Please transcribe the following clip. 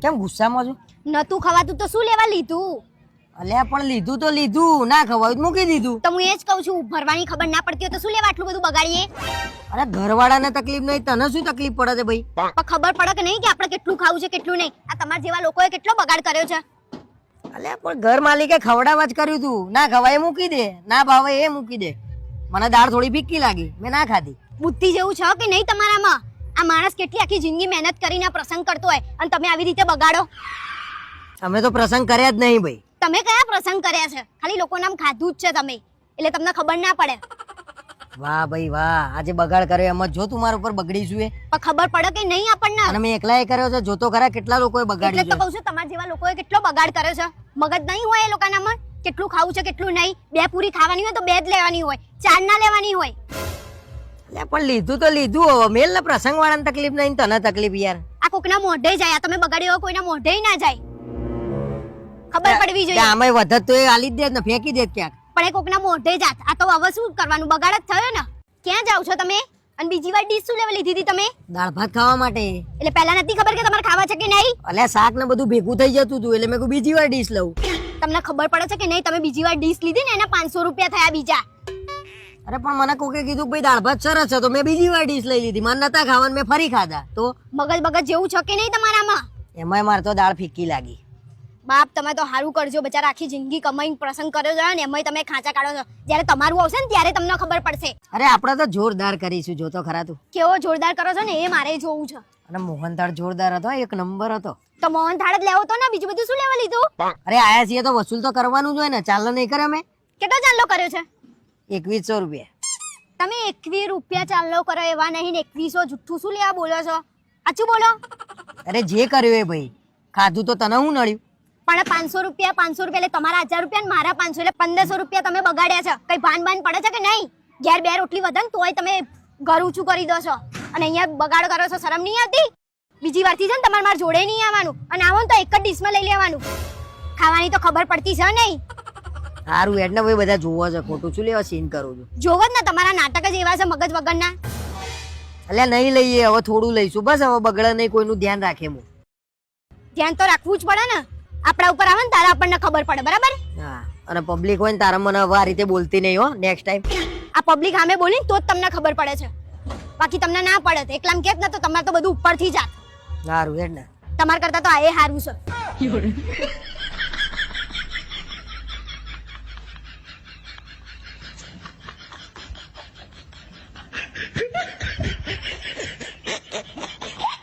કેમ ગુસ્સામાં છો? નતું ખવાતું તો શું લેવા લીધું? અલ્યા પણ લીધું તો લીધું, ના ખવાયું તો મૂકી દીધું. તો હું એ જ કહું છું, ભરવાની ખબર ના પડતી હોય તો શું લેવા આટલું બધું બગાડીએ? અરે ઘરવાળાને તકલીફ નહીં, તને શું તકલીફ પડે છે ભાઈ? પણ ખબર પડે કે નહીં કે આપણે કેટલું ખાવું છે કેટલું નહીં? આ તમારા જેવા લોકોએ કેટલો બગાડ કર્યો છે. અલ્યા પણ ઘર માલિકે ખવડાવવા જ કર્યું તું, ના ખવાય મૂકી દે, ના ભાવે એ મૂકી દે. મને દાળ થોડી ફીક્કી લાગી, મેં ના ખાધી. બુદ્ધિ જેવું છે કે નહીં તમારામાં? આ માણસ કેટલી આખી જિંદગી મહેનત કરીને પ્રસંગ કરતો હોય અને તમે આવી રીતે બગાડો. અમે તો પ્રસંગ કર્યા જ નહીં ભાઈ. તમે કયા પ્રસંગ કર્યા છે? ખાલી લોકો નામ ખાધું જ છે તમે, એટલે તમને ખબર ના પડે. વાહ ભાઈ વાહ, આજે બગાડ કર્યો એમ જ જો તું મારા ઉપર બગડીશું એ. પણ ખબર પડે કે નહીં આપણને? અને મેં એકલા એ કર્યો છે, જોતો ખરા કેટલા લોકોએ એટલે બગાડ્યું તો છે. કહું છું, તમારા જેવા લોકોએ કેટલો બગાડ કર્યો છે. મગજ નહીં હોય એ લોકોનામાં? કેટલું ખાવું છે કેટલું નહીં? 2 પૂરી ખાવાની હોય તો 2 જ લેવાની હોય, 4 ના લેવાની હોય. અલ્યા પણ લીધું તો લીધું, હવે મેલ ને પ્રસંગ વાળાને તકલીફ નહીં, તને તકલીફ યાર. આ કોકના મોઢે જાય, આ તમે બગાડ્યો હોય કોઈના મોઢે ના જાય. ખબર પડવી જોઈએ. આમાં વધત તો એ આલી જ દે ને ફેંકી દે ક્યાંક. પણ એ કોકના મોઢે જાત. આ તો હવે શું કરવાનું? બગાડ જ થયો ને. ક્યાં જાવ છો તમે? અને બીજી વાર ડીશ શું લેવા લીધી હતી તમે? દાળ ભાત ખાવા માટે. એટલે પહેલા નથી ખબર કે તમારે ખાવા છે કે નહીં? અલ્યા શાક ને બધું ભેગું થઈ જતું હતું એટલે મેં કહ્યું બીજી વાર ડીશ લઉં. તમને ખબર પડે છે કે નહીં? તમે બીજી વાર ડીશ લીધી ને એના 500 રૂપિયા થયા બીજા. અરે પણ મને કોકે કીધું કે ભાઈ દાળ ભાત સરસ છે તો મેં બીજી વાર ડીશ લઈ લીધી. મને નતા ખાવાનું, મેં ફરી ખાધા. તો મગજ બગજ જેવું છે કે નહીં તમારામાં? એમાંય મારે તો દાળ ફીક્કી લાગી. બાપ તમે તો હારું કરજો, બચારા આખી જિંદગી કમાઈને પ્રસંગ કર્યો છે ને એમાંય તમે ખાંચા કાઢો છો. જ્યારે તમારું આવશે ને ત્યારે તમને ખબર પડશે. અરે આપણે તો જોરદાર કરીશું, જોતો ખરા તું. કેવો જોરદાર કરો છો ને એ મારે જોવું છે. અને મોહનથાળ જોરદાર હતો, એક નંબર હતો. તો મોહન થાળ જ લેવો તો ને, બીજું બધું શું લેવા લીધું? અરે આયા છીએ તો વસૂલ તો કરવાનું જ હોય ને, ચાલો નહીં કરે અમે. કેટલો ચાલ્લો કર્યો છે? 2100 રૂપિયા. તમે 21 રૂપિયા ચાલ્લો કરો એવા નહીં ને 2100 જુઠ્ઠું શું લેવા બોલો છો? સાચું બોલો. અરે જે કર્યું એ ભાઈ, ખાધું તો તને હું નડ્યું? પણ 500 રૂપિયા એટલે તમારા 1000 રૂપિયા ને મારા 500 એટલે 1500 રૂપિયા તમે બગાડ્યા છે. કઈ ભાન ભાન પડે છે કે નહીં? ઘેર 2 રોટલી વધે ને તોય તમે ઘર ઊંચું કરી દો છો અને અહીંયા બગાડ કરો છો. શરમ નહીં આવતી? બીજી વારથી છે ને તમારે મારા જોડે નહીં આવવાનું, અને આવો ને તો એક જ ડીશમાં લઈ લેવાનું. ખાવાની તો ખબર પડતી છે નહીં? સારું એટલે ભાઈ બધા જોવો છે, ખોટું શું લેવા સીન કરું છું? જોવો જ ને, તમારા નાટક જ એવા છે મગજ વગરના. અલ્યા નહીં લઈએ, હવે થોડું લઈશું બસ. હવે બગડે નહીં, કોઈનું ધ્યાન રાખે. હું ધ્યાન તો રાખવું જ પડે ને. આપણા ઉપર આવે ને તારા આપણને ખબર પડે, બરાબર? હા, અને પબ્લિક હોય ને તારા મને હવે આ રીતે બોલતી નહીં હો નેક્સ્ટ ટાઈમ. આ પબ્લિક સામે બોલી તો જ તમને ખબર પડે છે, બાકી તમને ના પડે. એકલામ કેત ને તો તમારે તો બધું ઉપરથી જાત. સારું એટલે તમારા કરતા તો આ એ સારું છે.